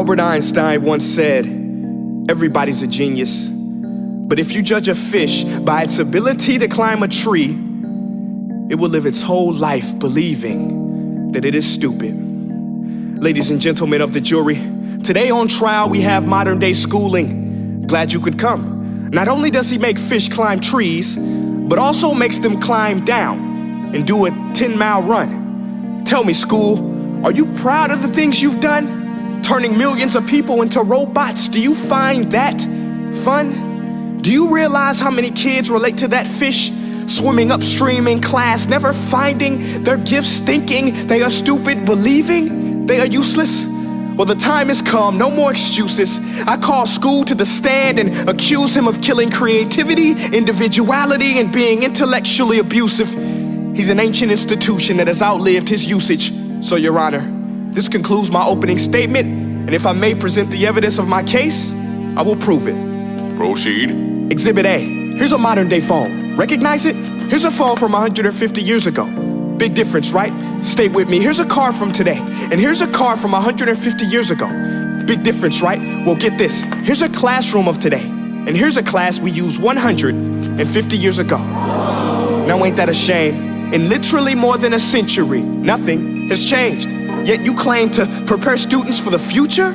Albert Einstein once said, "Everybody's a genius. But if you judge a fish by its ability to climb a tree, it will live its whole life believing that it is stupid." Ladies and gentlemen of the jury, today on trial we have modern day schooling. Glad you could come. Not only does he make fish climb trees, but also makes them climb down and do a 10-mile run. Tell me, school, are you proud of the things you've done? Turning millions of people into robots, do you find that fun? Do you realize how many kids relate to that fish? Swimming upstream in class, never finding their gifts, thinking they are stupid, believing they are useless? Well, the time has come, no more excuses. I call school to the stand and accuse him of killing creativity, individuality, and being intellectually abusive. He's an ancient institution that has outlived his usage. So, Your Honor, this concludes my opening statement, and if I may present the evidence of my case, I will prove it. Proceed. Exhibit A. Here's a modern day phone. Recognize it? Here's a phone from 150 years ago. Big difference, right? Stay with me. Here's a car from today, and here's a car from 150 years ago. Big difference, right? Well, get this. Here's a classroom of today, and here's a class we used 150 years ago. Now, ain't that a shame? In literally more than a century, nothing has changed. Yet you claim to prepare students for the future?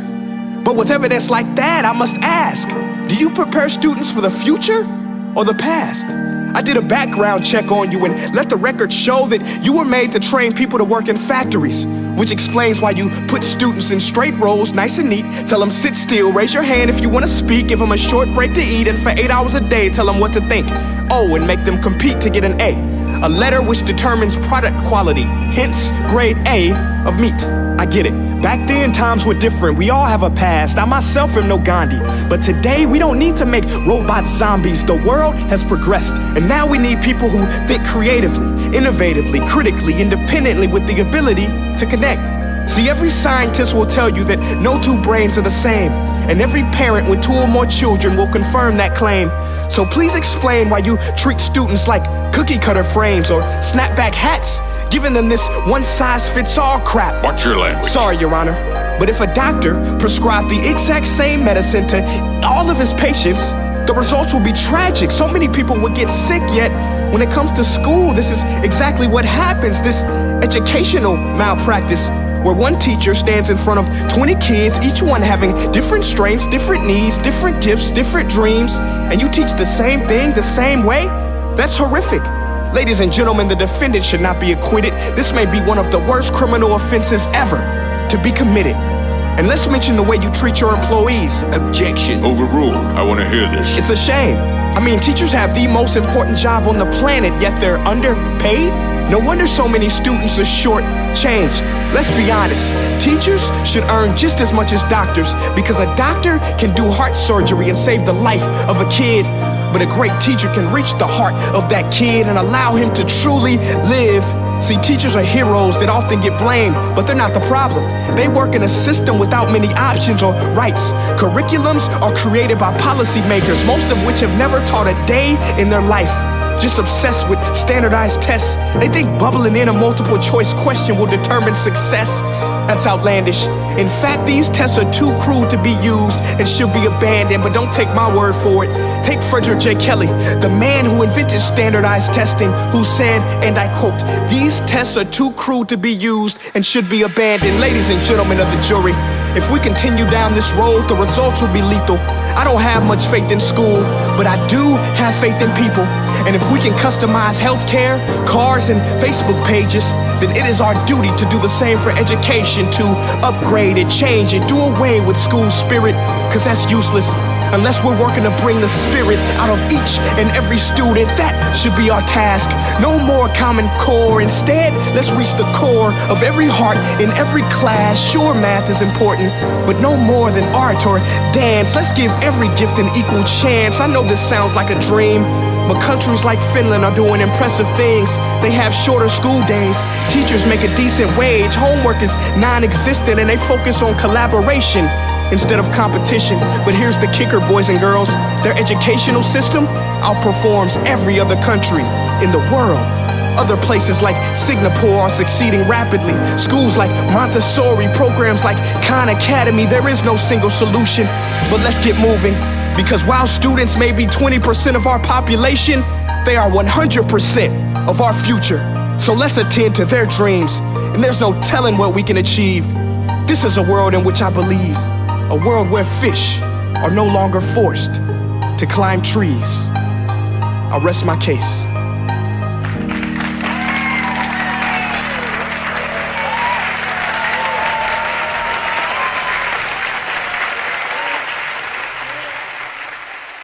But with evidence like that, I must ask, do you prepare students for the future or the past? I did a background check on you and let the record show that you were made to train people to work in factories, which explains why you put students in straight rows, nice and neat, tell them sit still, raise your hand if you want to speak, give them a short break to eat, and for 8 hours a day, tell them what to think. Oh, and make them compete to get an A letter which determines product quality, hence grade A of meat. I get it. Back then, times were different. We all have a past. I myself am no Gandhi. But today, we don't need to make robot zombies. The world has progressed, and now we need people who think creatively, innovatively, critically, independently, with the ability to connect. See, every scientist will tell you that no two brains are the same, and every parent with 2 or more children will confirm that claim. So please explain why you treat students like cookie cutter frames or snapback hats, giving them this one-size-fits-all crap. Watch your language. Sorry, Your Honor, but if a doctor prescribed the exact same medicine to all of his patients, the results will be tragic. So many people would get sick, yet when it comes to school, this is exactly what happens, this educational malpractice, where one teacher stands in front of 20 kids, each one having different strengths, different needs, different gifts, different dreams, and you teach the same thing the same way? That's horrific. Ladies and gentlemen, the defendant should not be acquitted. This may be one of the worst criminal offenses ever to be committed. And let's mention the way you treat your employees. Objection. Overruled. I want to hear this. It's a shame. I mean, teachers have the most important job on the planet, yet they're underpaid? No wonder so many students are short-changed. Let's be honest, teachers should earn just as much as doctors, because a doctor can do heart surgery and save the life of a kid, but a great teacher can reach the heart of that kid and allow him to truly live. See, teachers are heroes that often get blamed, but they're not the problem. They work in a system without many options or rights. Curriculums are created by policymakers, most of which have never taught a day in their life. Just obsessed with standardized tests. They think bubbling in a multiple choice question will determine success. That's outlandish. In fact, these tests are too crude to be used and should be abandoned, but don't take my word for it. Take Frederick J. Kelly, the man who invented standardized testing, who said, and I quote, "These tests are too crude to be used and should be abandoned." Ladies and gentlemen of the jury, if we continue down this road, the results will be lethal. I don't have much faith in school, but I do have faith in people. And if we can customize healthcare, cars, and Facebook pages, then it is our duty to do the same for education, to upgrade it, change it, do away with school spirit, because that's useless. Unless we're working to bring the spirit out of each and every student, that should be our task. No more Common Core. Instead, let's reach the core of every heart in every class. Sure, math is important, but no more than art or dance. Let's give every gift an equal chance. I know this sounds like a dream, but countries like Finland are doing impressive things. They have shorter school days, teachers make a decent wage, homework is non-existent, and they focus on collaboration instead of competition. But here's the kicker, boys and girls. Their educational system outperforms every other country in the world. Other places like Singapore are succeeding rapidly. Schools like Montessori, programs like Khan Academy, there is no single solution. But let's get moving, because while students may be 20% of our population, they are 100% of our future. So let's attend to their dreams, and there's no telling what we can achieve. This is a world in which I believe, a world where fish are no longer forced to climb trees. I'll rest my case.